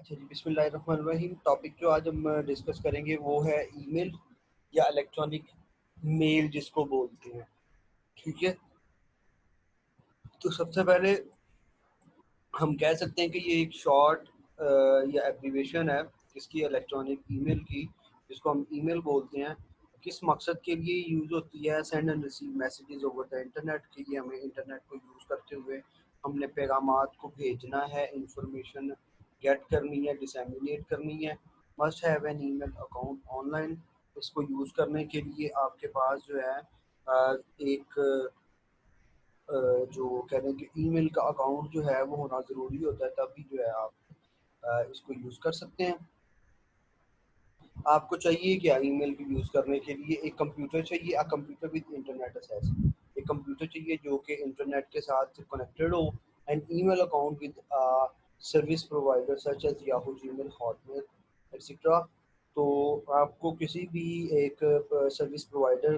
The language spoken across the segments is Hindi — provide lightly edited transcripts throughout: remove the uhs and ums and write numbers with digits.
अच्छा जी, बिस्मिल्लाहिर्रहमानिर्रहीम। टॉपिक जो आज हम डिस्कस करेंगे वो है ईमेल या इलेक्ट्रॉनिक मेल जिसको बोलते हैं। ठीक है, तो सबसे पहले हम कह सकते हैं कि ये एक शॉर्ट या एब्रीविएशन है इसकी, इलेक्ट्रॉनिक ईमेल की, जिसको हम ईमेल बोलते हैं। किस मकसद के लिए यूज़ होती है? Send and receive messages over the internet के लिए। हमें इंटरनेट को यूज़ करते हुए हमने पैगामात को भेजना है, इंफॉर्मेशन गेट करनी है, डिसएमिनेट करनी है। Must have an email account online. इसको यूज़ करने के लिए आपके पास जो है एक जो कह रहे हैं कि ईमेल का अकाउंट जो है वो होना ज़रूरी होता है, तभी जो है आप इसको यूज़ कर सकते हैं। आपको चाहिए क्या ईमेल को यूज़ करने के लिए? एक कंप्यूटर चाहिए, a computer with internet access. एक कंप्यूटर चाहिए जो कि इंटरनेट के साथ कनेक्टेड हो, and email account with service provider such as Yahoo, Gmail, Hotmail etcetera. तो आपको किसी भी एक सर्विस प्रोवाइडर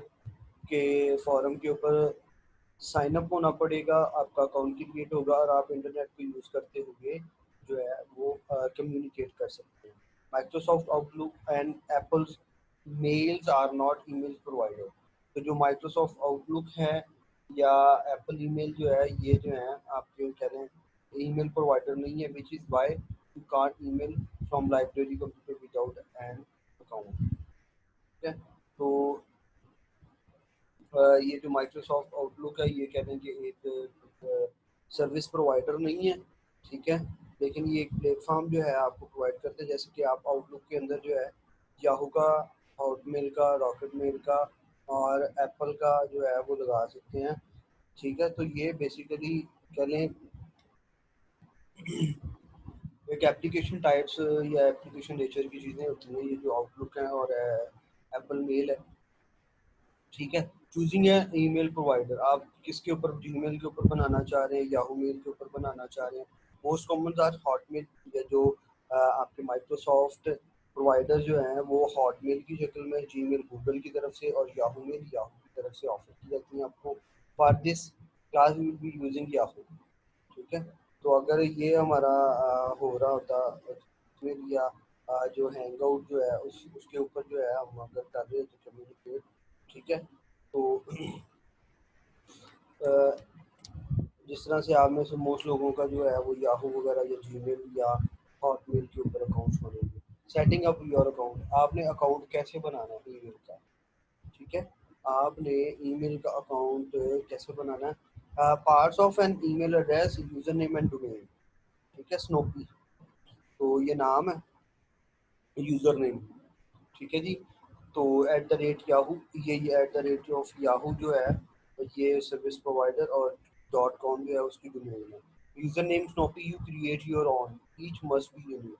के फॉरम के ऊपर साइन अप होना पड़ेगा, आपका अकाउंट क्रिएट होगा और आप इंटरनेट को यूज़ करते हुए जो है वो कम्युनिकेट कर सकते हैं। Microsoft Outlook and Apple's mails are not email provider. तो जो माइक्रोसॉफ्ट आउटलुक है या एप्पल ईमेल जो है, ये जो है आपके कह रहे हैं ईमेल प्रोवाइडर नहीं है, which is why you can't email from library computer without an account. ठीक है, तो ये जो माइक्रोसॉफ्ट आउटलुक है, ये कहते हैं कि एक सर्विस प्रोवाइडर नहीं है। ठीक है, लेकिन ये एक प्लेटफॉर्म जो है आपको प्रोवाइड करते हैं, जैसे कि आप आउटलुक के अंदर जो है याहू का, हॉटमेल का, रॉकेट मेल का और एप्पल का जो है वो लगा सकते हैं। ठीक है, तो ये बेसिकली कह लें एक एप्लीकेशन टाइप्स या एप्लीकेशन नेचर की चीज़ें होती हैं, ये जो आउटलुक है और एप्पल मेल है। ठीक है, चूजिंग है ईमेल प्रोवाइडर, आप किसके ऊपर, जीमेल के ऊपर बनाना चाह रहे हैं, याहू मेल के ऊपर बनाना चाह रहे हैं। मोस्ट कॉमन आर हॉटमेल या जो आपके माइक्रोसॉफ्ट प्रोवाइडर जो हैं वो हॉटमेल की शक्ल में, जीमेल गूगल की तरफ से और याहू मेल याहू की तरफ से ऑफर की जाती है आपको। For this class will be using Yahoo. ठीक है, तो अगर ये हमारा हो रहा होता फिर या जो हैंग आउट जो है उसके ऊपर जो है हम अगर कर रहे हैं तो कम्युनिकेट। ठीक है, तो अ, जिस तरह से आप में से मोस्ट लोगों का जो है वो याहू वगैरह या जीमेल या हॉटमेल के ऊपर अकाउंट्स बनेंगे। सेटिंग अप योर अकाउंट, आपने अकाउंट कैसे बनाना है ईमेल का। ठीक है, आपने ईमेल का अकाउंट कैसे बनाना है? Parts of an email address, user name and domain. ठीक है, स्नोपी, तो ये नाम है, यूजर नेम। ठीक है जी, तो एट द रेट याहू, ये at the rate of Yahoo जो है ये सर्विस प्रोवाइडर, और डॉट कॉम जो है उसकी डोमेन है। User name snoopy, you create your own, each must be unique.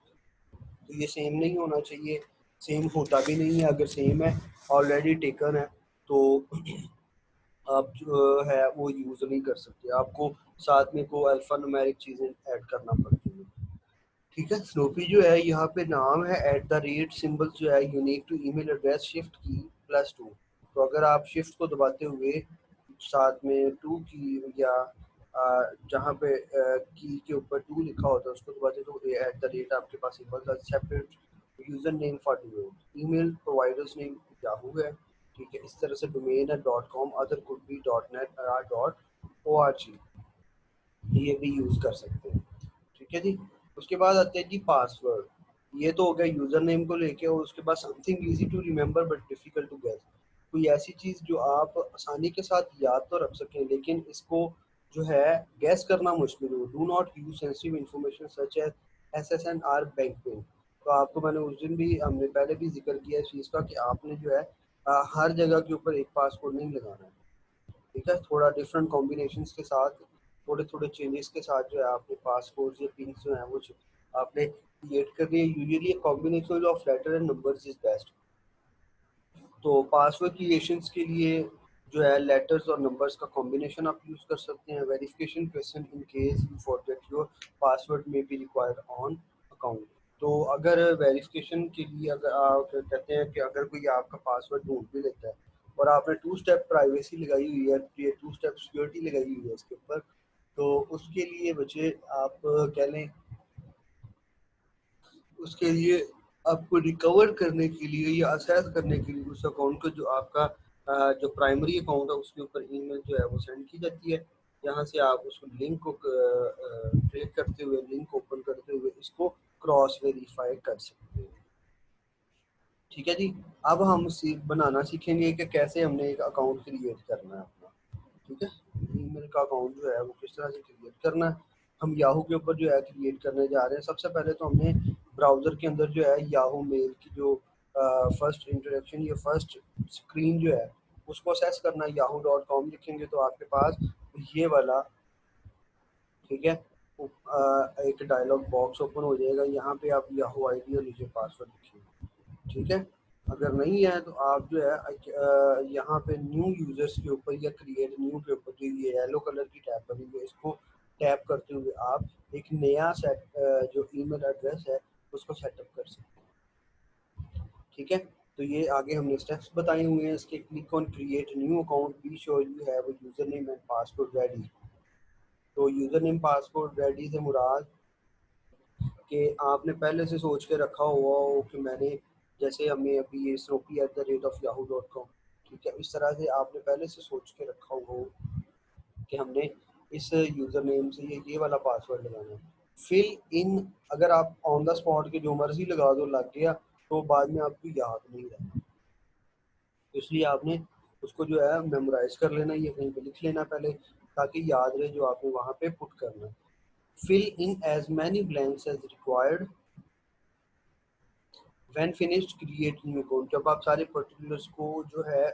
तो ये सेम नहीं होना चाहिए, सेम होता भी नहीं है। अगर सेम है, ऑलरेडी टेकन है, तो आप जो है वो यूज़ नहीं कर सकते, आपको साथ में को अल्फ़ा न्यूमेरिक चीज़ें ऐड करना पड़ती है। ठीक है, स्नोपी जो है यहाँ पे नाम है, एट द रेट सिंबल जो है unique to email address, shift key +2। तो अगर आप शिफ्ट को दबाते हुए साथ में 2 की या जहाँ पे की के ऊपर 2 लिखा होता है उसको दबाते तो एट द रेट आपके पास symbol separate user name for domain. Email providers name Yahoo है। ठीक है, इस तरह से डोमेन है dot com, other could be dot net dot O R G, ये भी यूज़ कर सकते हैं। ठीक है जी, उसके बाद आते हैं जी पासवर्ड। ये तो हो गया यूज़र नेम को लेके, और उसके बाद something easy to remember but difficult to guess. कोई ऐसी चीज़ जो आप आसानी के साथ याद तो रख सकें लेकिन इसको जो है गैस करना मुश्किल हो। Do not use sensitive information such as SSN or bank PIN. तो आपको मैंने उस दिन भी, हमने पहले भी जिक्र किया इस चीज़ का कि आपने जो है हर जगह के ऊपर एक पासवर्ड नहीं लगाना है। ठीक है, थोड़ा डिफरेंट कॉम्बिनेशंस के साथ, थोड़े थोड़े चेंजेस के साथ जो है आपके पासपोर्ट या पिन जो है वो आपने क्रिएट करनी है। Usually combination of letter and numbers is best. तो पासवर्ड क्रिएशंस के लिए जो है लेटर्स और नंबर्स का कॉम्बिनेशन आप यूज़ कर सकते हैं। Verification question, in case you forget your password में बी रिक्वायर्ड ऑन अकाउंट। तो अगर वेरिफिकेशन के लिए अगर आप कहते हैं कि अगर कोई आपका पासवर्ड ढूंढ भी लेता है और आपने 2 स्टेप प्राइवेसी लगाई हुई है, ये 2 स्टेप सिक्योरिटी लगाई हुई है इसके ऊपर, तो उसके लिए बच्चे आप कह लें उसके लिए आपको रिकवर करने के लिए या असेस करने के लिए उस अकाउंट को जो आपका जो प्राइमरी अकाउंट है उसके ऊपर ईमेल जो है वो सेंड की जाती है। यहाँ से आप उसको लिंक को क्लिक करते हुए, लिंक ओपन करते हुए इसको क्रॉस वेरीफाई कर सकते हैं। ठीक है जी। अब हम बनाना सीखेंगे कि कैसे हमने एक अकाउंट क्रिएट करना है अपना। ठीक है, ईमेल का अकाउंट जो है वो किस तरह से क्रिएट करना है, हम याहू के ऊपर जो है क्रिएट करने जा रहे हैं। सबसे पहले तो हमने ब्राउज़र के अंदर जो है याहू मेल की जो फर्स्ट इंट्रोडक्शन या फर्स्ट स्क्रीन जो है उसको असेस करना है। yahoo.com लिखेंगे तो आपके पास ये वाला, ठीक है, एक डायलॉग बॉक्स ओपन हो जाएगा। यहाँ पे आप याहू आईडी और नीचे पासवर्ड लिखिए। ठीक है, अगर नहीं है तो आप जो है यहाँ पे न्यू यूजर्स के ऊपर या क्रिएट न्यू के ऊपर जो ये येलो कलर की टैब बनी हुई है इसको टैप करते हुए आप एक नया जो ईमेल एड्रेस है उसको सेटअप कर सकते हैं। ठीक है, तो ये आगे हमने स्टेप्स बताए हुए हैं इसके। Click on create new account, be sure you have a user name and password ready. तो यूजर नेम पासवर्ड रेडी से मुराद कि आपने पहले से सोच के रखा हुआ हो कि मैंने, जैसे हमें अभी ये sophie@yahoo.com, ठीक है, इस तरह से आपने पहले से सोच के रखा हुआ हो कि हमने इस यूज़र नेम से ये वाला पासवर्ड लगाना है। फिल इन, अगर आप ऑन द स्पॉट के जो मर्जी लगा दो लग गया तो बाद में आपको याद नहीं रहना, इसलिए आपने उसको जो है मेमोराइज कर लेना, ये कहीं पे लिख लेना पहले ताकि याद रहे जो आपने वहाँ पे पुट करना है। Fill in as many blanks as required when finished create new account. जब आप सारे पर्टिकुलर्स को जो है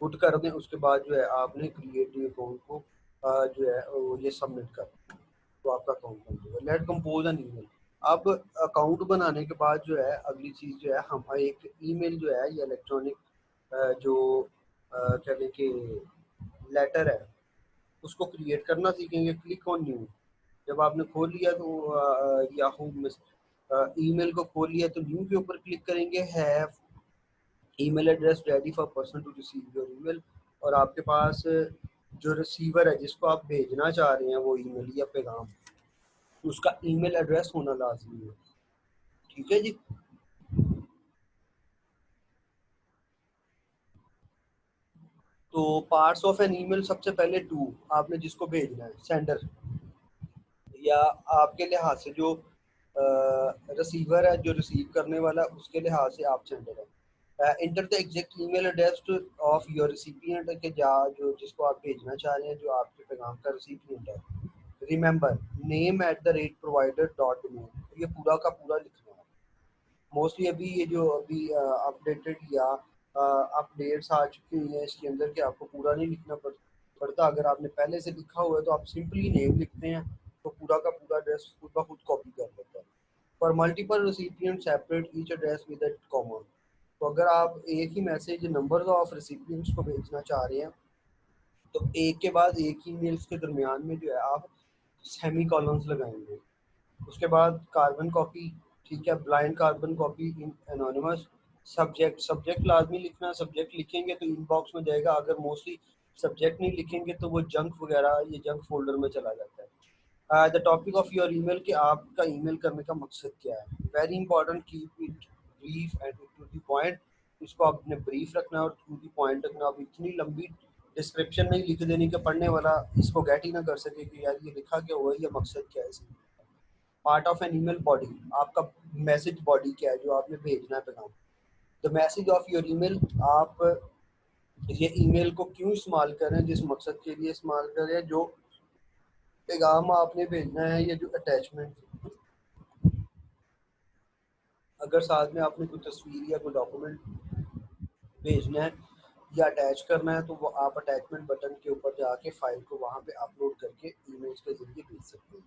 पुट कर दें उसके बाद जो है आपने क्रिएट न्यू अकाउंट को जो है ये सबमिट कर दें तो आपका अकाउंट बन जाएगा। Let compose an email. अब अकाउंट बनाने के बाद जो है अगली चीज़ जो है हम एक ईमेल जो है या इलेक्ट्रॉनिक जो क्या कहते कि लेटर है उसको क्रिएट करना सीखेंगे। क्लिक ऑन न्यू, जब आपने खोल लिया तो याहू में ईमेल को खोल लिया तो न्यू के ऊपर क्लिक करेंगे। Have email address ready for person to receive your email, और आपके पास जो रिसीवर है जिसको आप भेजना चाह रहे हैं वो ईमेल या पैगाम, उसका ईमेल एड्रेस होना लाजमी है। ठीक है जी। तो पार्ट्स ऑफ एन ईमेल, सबसे पहले टू, आपने जिसको भेजना है सेंडर या आपके लिहाज से जो रिसीवर है जो रिसीव करने वाला है उसके लिहाज से आप सेंडर है। Enter the exact email address of your recipient के जो जिसको आप भेजना चाह रहे हैं जो आपके पैगाम का रिसिपिएंट है। Remember name at the rate provider dot name, ये पूरा का पूरा लिखना है। मोस्टली अभी ये जो अभी अपडेटेड या अपडेट्स आ चुकी हुई हैं इसके अंदर कि आपको पूरा नहीं लिखना पड़ता। अगर आपने पहले से लिखा हुआ है तो आप सिंपली नेम लिखते हैं तो पूरा का पूरा एड्रेस खुद ब खुद कॉपी कर लेता है। For multiple recipient separate each address with a comma. तो अगर आप एक ही मैसेज नंबर ऑफ रिसिपिएंट्स को भेजना चाह रहे हैं तो एक के बाद एक ही मेल्स के दरमियान में जो है आप सेमी कॉलम्स लगाएंगे। उसके बाद कार्बन कॉपी, ठीक है, blind carbon copy in anonymous. Subject, subject लाजमी लिखना, सब्जेक्ट लिखेंगे तो इनबॉक्स में जाएगा। अगर मोस्टली सब्जेक्ट नहीं लिखेंगे तो वो जंक वगैरह ये जंक फोल्डर में चला जाता है। The topic of your email, कि आपका ईमेल करने का मकसद क्या है। Very important, keep it brief and to the point. इसको आपने ब्रीफ रखना है और टू द पॉइंट रखना। आप इतनी लंबी डिस्क्रिप्शन नहीं लिख देनी कि पढ़ने वाला इसको गेट ही ना कर सके कि यार ये लिखा क्या हुआ है, ये मकसद क्या है इसमें। Part of an email body, आपका मैसेज बॉडी क्या है जो आपने भेजना है पैगाम। The message of your email, आप ये ईमेल को क्यों इस्तेमाल कर रहे हैं, जिस मकसद के लिए इस्तेमाल कर रहे हैं, जो पैगाम आपने भेजना है, ये जो अटैचमेंट, अगर साथ में आपने कोई तस्वीर या कोई डॉक्यूमेंट भेजना है या अटैच करना है तो वो आप अटैचमेंट बटन के ऊपर जाके फाइल को वहाँ पे अपलोड करके ईमेल्स के जरिए भेज सकते हैं।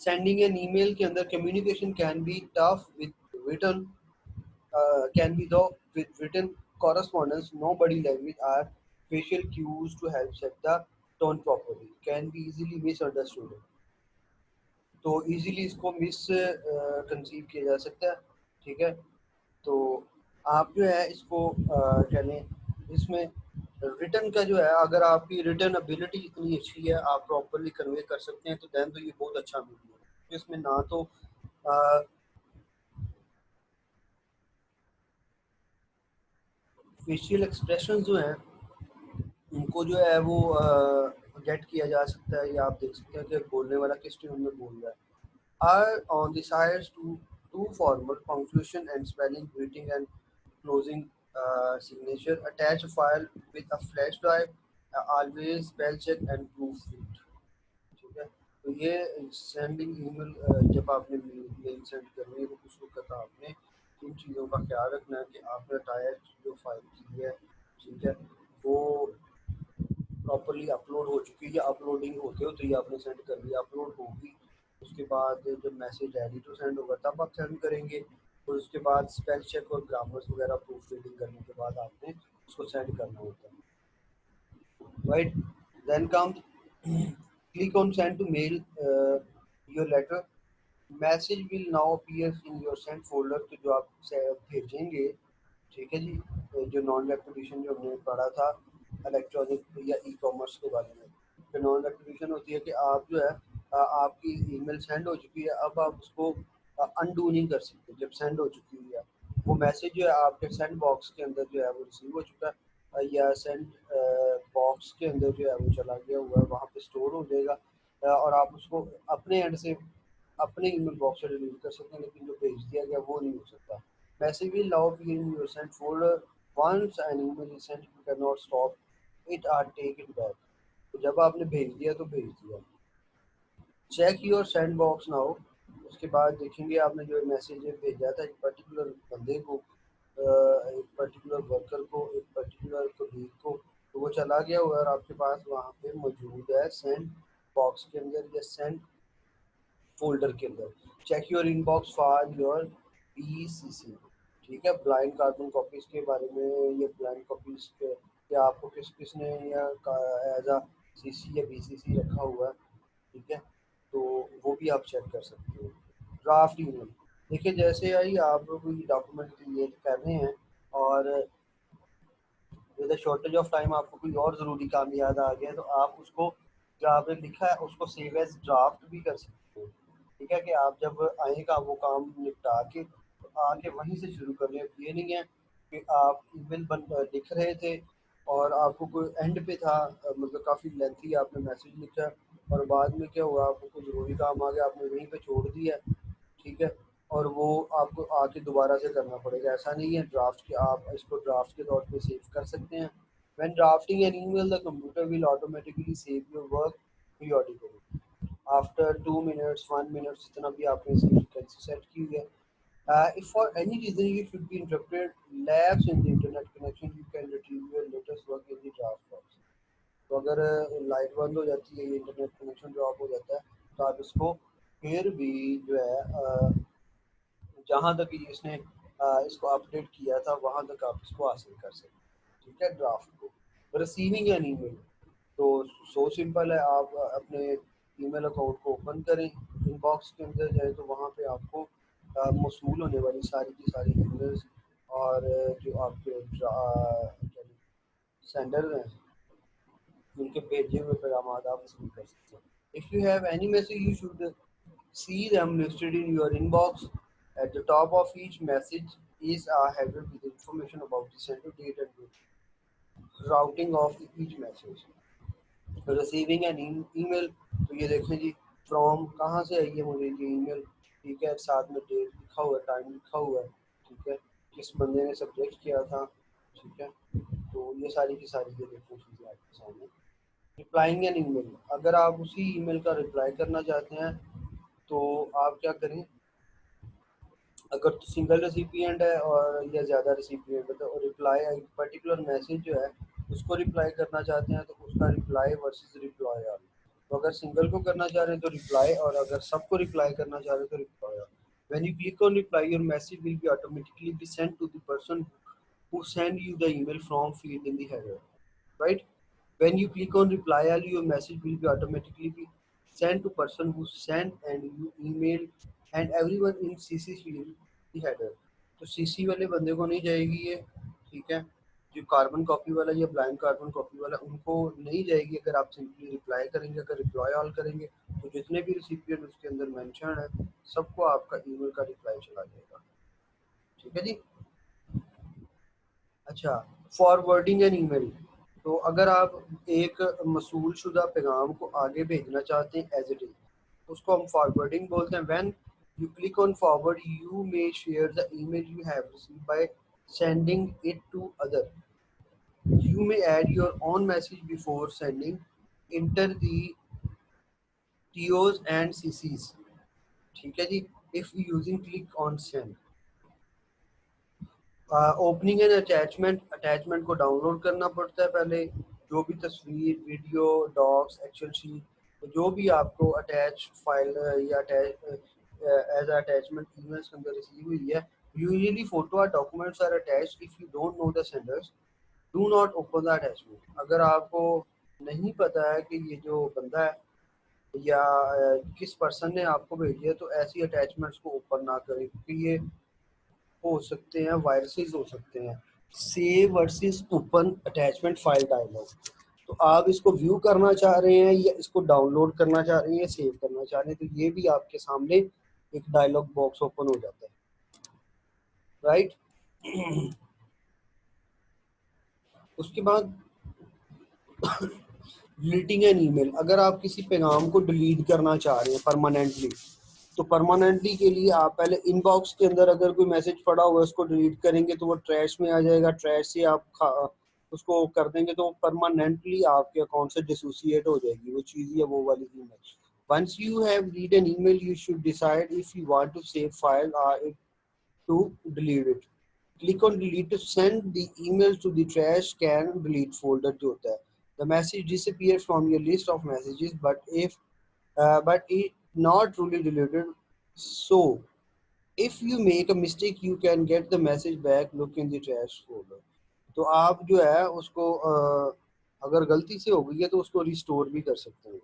सेंडिंग एन ईमेल के अंदर communication can be tough with written, can be though with written correspondence, no body language or facial cues to help set the tone properly, can be easily misunderstood। तो इजीली इसको मिस कंसीव किया जा सकता है। ठीक है, तो आप जो है इसको कह लें इसमें रिटर्न का जो है, अगर आपकी रिटर्न एबिलिटी इतनी अच्छी है आप प्रॉपरली कन्वे कर सकते हैं तो दैन तो ये बहुत अच्छा मीडियम है। इसमें ना तो फेशियल एक्सप्रेशन जो हैं उनको जो है वो गेट किया जा सकता है, या आप देख सकते हैं कि बोलने वाला किस ट्यून में बोल रहा है। Are on the sides to formal punctuation and spelling, greeting and closing signature. Attach a file with a flash drive. Always spell check and proofread. ठीक है, तो ये सेंडिंग ईमेल जब आपने मेल सेंड करनी है तो उस वक्त आपने इन चीज़ों का ख्याल रखना है कि आपने अटैच जो फाइल की है, ठीक है, वो प्रॉपर्ली अपलोड हो चुकी है या अपलोडिंग होते होते ही आपने सेंड कर दिया, अपलोड होगी उसके बाद जब मैसेज रेडी टू सेंड होगा तब आप सेंड करेंगे। और उसके बाद स्पेल चेक और ग्रामर्स वगैरह प्रूफ रीडिंग करने के बाद आपने उसको सेंड करना होता है, right. Then come click on send to mail your letter, message will now appear in your send folder. तो जो आप भेजेंगे, ठीक है जी, तो जो नॉन रेपुटेशन जो हमने पढ़ा था इलेक्ट्रॉनिक या ई कॉमर्स के बारे में, तो नॉन रेपुटेशन होती है कि आप जो है आपकी ईमेल सेंड हो चुकी है, अब आप उसको अनडू नहीं कर सकते। जब सेंड हो चुकी हुई है वो मैसेज जो है आपके सेंड बॉक्स के अंदर जो है वो रिसीव हो चुका है, या सेंड बॉक्स के अंदर जो है वो चला गया हुआ है, वहाँ पे स्टोर हो जाएगा, और आप उसको अपने एंड से अपने ईमेल बॉक्स से डिलीट कर सकते हैं, लेकिन जो भेज दिया गया वो नहीं हो सकता। Message will now be in your send folder, once an email is sent you can not stop it or take it back. तो जब आपने भेज दिया तो भेज दिया। Check your send box now, उसके बाद देखेंगे आपने जो मैसेज भेजा था एक पर्टिकुलर बंदे को, एक पर्टिकुलर वर्कर को, एक पर्टिकुलर कोलीग को, तो वो चला गया हुआ है और आपके पास वहाँ पे मौजूद है सेंड बॉक्स के अंदर या सेंड फ़ोल्डर के अंदर। Check your inbox for your BCC, ठीक है। ब्लाइंड कार्बन कॉपीज़ के बारे में, ये ब्लाइंड कॉपीज़ के या आपको किसने या एज अ सीसी या बीसीसी रखा हुआ है, ठीक है, तो वो भी आप चेक कर सकते हो। ड्राफ्ट ईमेल, देखिए जैसे आई आप कोई डॉक्यूमेंट क्रिएट कर रहे हैं और with the shortage of time आपको कोई और ज़रूरी काम याद आ गया, तो आप उसको जो आपने लिखा है उसको सेव एज ड्राफ्ट भी कर सकते हो, ठीक है, कि आप जब आएगा वो काम निपटा के तो आके वहीं से शुरू कर लें। ये नहीं है कि आप ईमेल बन लिख रहे थे और आपको कोई एंड पे था, मतलब काफ़ी लेंथी आपने मैसेज लिखा और बाद में क्या हुआ आपको कोई ज़रूरी काम आ गया आपने वहीं पे छोड़ दिया, ठीक है, और वो आपको आके दोबारा से करना पड़ेगा। ऐसा नहीं है, ड्राफ्ट के आप इसको ड्राफ्ट के तौर पे सेव कर सकते हैं। When drafting an email the computer will automatically save your work periodically after 2 minutes 1 minute, जितना भी आपने इसकी फ्रीक्वेंसी सेट की हुई है। If for any reason you should be interrupted, lapse in the internet connection, you can retrieve your latest work in the draft box. तो अगर लाइट बंद हो जाती है, ये इंटरनेट कनेक्शन ड्रॉप हो जाता है, तो आप इसको फिर भी जो है जहाँ तक इसने इसको अपडेट किया था वहाँ तक आप इसको हासिल कर सकते हैं, ठीक है। ड्राफ्ट को रिसीविंग एन ईमेल, तो सो सिंपल है, आप अपने ईमेल अकाउंट को ओपन करें, इनबॉक्स के अंदर जाए तो वहाँ पे आपको मौसूल होने वाली सारी की सारी ईमेल्स और जो आपके सेंडर हैं उनके भेजे हुए पैगाम आप रिसीव कर सकते हैं। If you have any message you should see them listed in your inbox. At the top of each message is a header with information about the sender date and the routing of each message. Receiving an email, तो ये देखें जी फ्रॉम कहाँ से आई है मुझे ये ईमेल, ठीक है, साथ में डेट लिखा हुआ है, टाइम लिखा हुआ है, ठीक है, किस बंदे ने सब्जेक्ट किया था, ठीक है, तो ये सारी की सारी ये देखो चीज़ें आपके सामने। रिप्लाइंग एन ईमेल, अगर आप उसी ईमेल का रिप्लाई करना चाहते हैं तो आप क्या करें, अगर तो सिंगल रेसिपिएंट है और या ज़्यादा रेसिपिएंट है तो रिप्लाई एक पर्टिकुलर मैसेज जो है उसको रिप्लाई करना चाहते हैं तो उसका रिप्लाई वर्सेस रिप्लाई ऑल। तो अगर सिंगल को करना चाह रहे हैं तो रिप्लाई, और अगर सबको रिप्लाई करना चाह रहे हैं तो reply all. When you click on reply your message will be automatically be sent to the person who send you the email from field in the header, right? When you click on reply all, your message will be automatically be sent to person who sent and you email and everyone in CC field the header. तो CC वाले बंदे को नहीं जाएगी ये, ठीक है, जो कार्बन कॉपी वाला या ब्लैंक कार्बन कॉपी वाला उनको नहीं जाएगी। अगर आप सिंपली रिप्लाई करेंगे, अगर रिप्लाई ऑल करेंगे तो जितने भी रिसिपिएंट उसके अंदर मेंशन है सबको आपका ईमेल का रिप्लाई चला जाएगा। ठीक है जी। अच्छा, फॉरवर्डिंग एन ईमेल। तो अगर आप एक मसूल शुदा पैगाम को आगे भेजना चाहते हैं एज इट इज, उसको हम फॉरवर्डिंग बोलते हैं। When you click on forward you may share the email you have received by sending it to other. You may add your own message before sending. Enter the TOs and CCs। ठीक है जी। If using click on send। Opening and attachment, attachment को डाउनलोड करना पड़ता है पहले। जो भी तस्वीर, वीडियो, डॉक्स, एक्सेल शीट, तो जो भी आपको अटैच फाइल या अटैच एज अटैचमेंट ईमेल्स के अंदर रिसीव हुई है, यूजुअली फोटो और documents are attached. If you don't know the senders, do not open the attachment. अगर आपको नहीं पता है कि ये जो बंदा है या किस पर्सन ने आपको भेजी है, तो ऐसी अटैचमेंट्स को ओपन ना करें, क्योंकि ये हो सकते हैं वायरसेस हो सकते हैं। Save versus open attachment file dialog. तो आप इसको व्यू करना चाह रहे हैं या इसको डाउनलोड करना चाह रहे हैं या सेव करना चाह रहे हैं, तो ये भी आपके सामने एक डायलॉग बॉक्स ओपन हो जाता है, राइट। उसके बाद डिलीटिंग एन ईमेल। अगर आप किसी पैगाम को डिलीट करना चाह रहे हैं परमानेंटली, तो परमानेंटली के लिए आप पहले इनबॉक्स के अंदर अगर कोई मैसेज पड़ा हुआ है उसको डिलीट करेंगे तो वो ट्रैश में आ जाएगा। ट्रैश से आप उसको कर देंगे तो परमानेंटली आपके अकाउंट से डिसोसिएट हो जाएगी वो चीज़ या वो वाली email. Once you have read an email you should decide if you want to save file or to delete it। Click on delete to send the email to the trash can delete folder जो होता है। The message disappears from your list of messages, but it not truly deleted। So if you make a mistake you can get the message back, look in the trash folder। तो आप जो है उसको अगर गलती से हो गई है तो उसको रिस्टोर भी कर सकते हैं,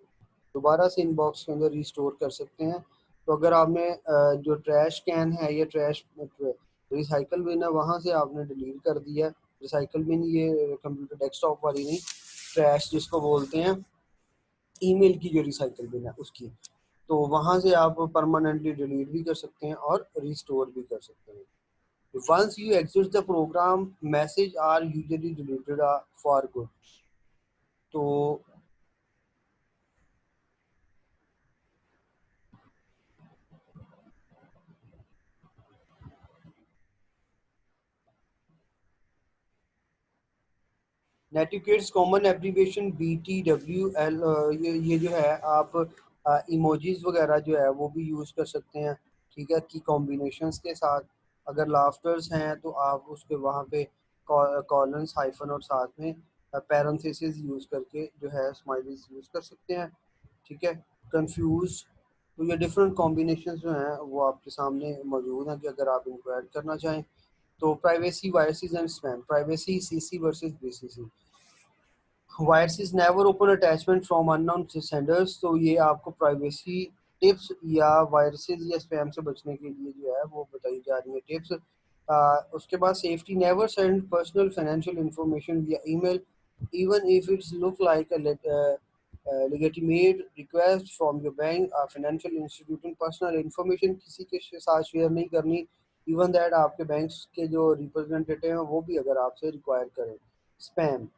दोबारा से इनबॉक्स के अंदर रिस्टोर कर सकते हैं। तो अगर आपने जो ट्रैश कैन है या ट्रैश रिसाइकल बिन है वहाँ से आपने डिलीट कर दिया। रिसाइकल बिन ये कंप्यूटर डेस्कटॉप वाली नहीं, ट्रैश जिसको बोलते हैं ईमेल की जो रिसाइकल बिन है उसकी, तो वहाँ से आप परमानेंटली डिलीट भी कर सकते हैं और रिस्टोर भी कर सकते हैं। Once you exit the program, message are usually deleted for good। तो नेटिकेट्स कॉमन एब्रीविएशन BTWL, ये जो है आप इमोजीज वगैरह जो है वो भी यूज़ कर सकते हैं, ठीक है, की कॉम्बिनेशंस के साथ। अगर लाफ्टर्स हैं तो आप उसके वहाँ पे कॉलन्स, हाइफन और साथ में पैरेंथेसिस यूज़ करके जो है स्माइलीज यूज़ कर सकते हैं, ठीक है। कंफ्यूज, तो ये डिफरेंट कॉम्बिनेशन जो हैं वो आपके सामने मौजूद हैं कि अगर आप इनको ऐड करना चाहें। तो privacy, viruses and spam. Privacy CC versus BCC। Viruses never open attachment from unknown senders. तो ये आपको प्राइवेसी टिप्स या वायरसेस या स्पैम से बचने के लिए जो है वो बताई जा रही है टिप्स। उसके बाद safety, never send personal financial information विया email even if it's look like a legitimate request from your bank or financial institution। Personal information किसी के साथ शेयर नहीं करनी, इवन दैट आपके बैंक के जो रिप्रेजेंटेटिव हैं वो भी अगर आपसे रिक्वायर करें। Spam,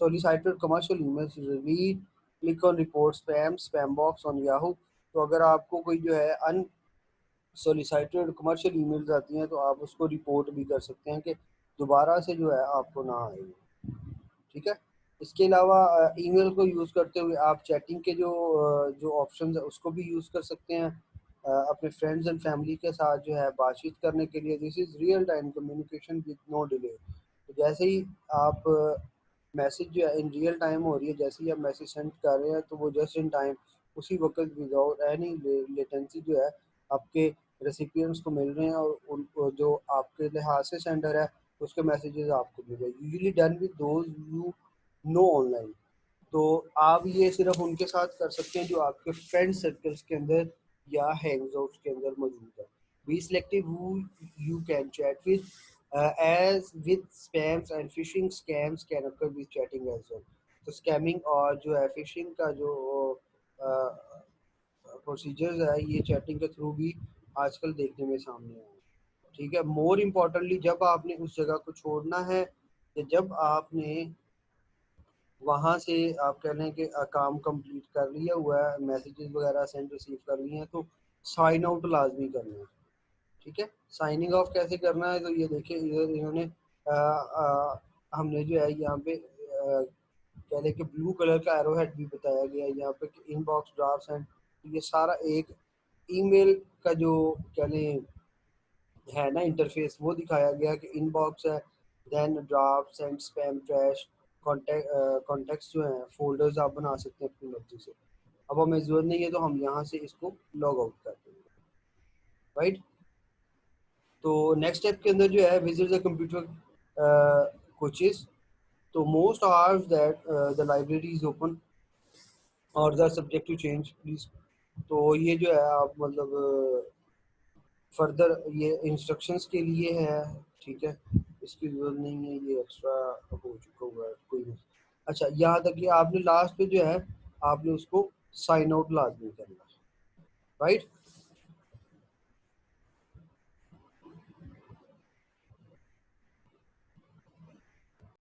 unsolicited commercial emails read, click on report spam box on Yahoo। तो अगर आपको कोई जो है अनसोलिसाइटेड कमर्शियल ईमेल्स आती हैं तो आप उसको रिपोर्ट भी कर सकते हैं कि दोबारा से जो है आपको ना आए, ठीक है। इसके अलावा ईमेल को यूज़ करते हुए आप चैटिंग के जो ऑप्शंस है उसको भी यूज़ कर सकते हैं अपने फ्रेंड्स एंड फैमिली के साथ जो है बातचीत करने के लिए। This is real time communication with no delay. तो जैसे ही आप मैसेज जो है इन रियल टाइम हो रही है, जैसे ही आप मैसेज सेंड कर रहे हैं तो वो जस्ट इन टाइम उसी वक्त विदाउट एनी लेटेंसी जो है आपके रेसिपिएंट्स को मिल रहे हैं और उन जो आपके लिहाज से सेंडर है उसके मैसेजेस आपको मिल रहे हैं, usually done with those you know online. तो आप ये सिर्फ उनके साथ कर सकते हैं जो आपके फ्रेंड सर्कल्स के अंदर या हैंग्स आउट्स के अंदर मौजूद है। Be selective who you can chat with, as with spams and phishing scams can occur with chatting as well. तो स्कैमिंग और जो है फिशिंग का जो प्रोसीजर्स है ये चैटिंग के थ्रू भी आजकल देखने में सामने आए हैं। ठीक है, मोर इम्पोर्टेंटली जब आपने उस जगह को छोड़ना है या जब आपने वहाँ से आप कह लें कि काम कंप्लीट कर लिया हुआ है, मैसेजेस वगैरह सेंड रिसीव कर लिए हैं, तो साइन आउट लाजमी करना है। ठीक है, साइनिंग ऑफ कैसे करना है, तो ये देखिए इधर इन्होंने हमने जो है यहाँ पे कह लें कि ब्लू कलर का एरो हेड भी बताया गया है यहाँ पे, इनबॉक्स ड्राफ्ट्स एंड, ये सारा एक ईमेल का जो कह लें है ना इंटरफेस, वो दिखाया गया कि इनबॉक्स है, then drafts and spam trash, contacts जो हैं फोल्डर्स आप बना सकते हैं अपनी मर्जी से। अब हमें जरूरत नहीं है तो हम यहाँ से इसको लॉग आउट कर देंगे, राइट। तो नेक्स्ट स्टेप के अंदर जो है विजिट द कंप्यूटर कोचेस, तो most hours that the library is open और the subject to change please. तो ये जो है आप मतलब फर्दर ये इंस्ट्रक्शंस के लिए है, ठीक है, इसकी जरूरत नहीं है, ये एक्स्ट्रा हो चुका हुआ है, कोई नहीं। अच्छा, यहाँ तक कि आपने लास्ट पे जो है आपने उसको साइन आउट लाजमी करना है, राइट।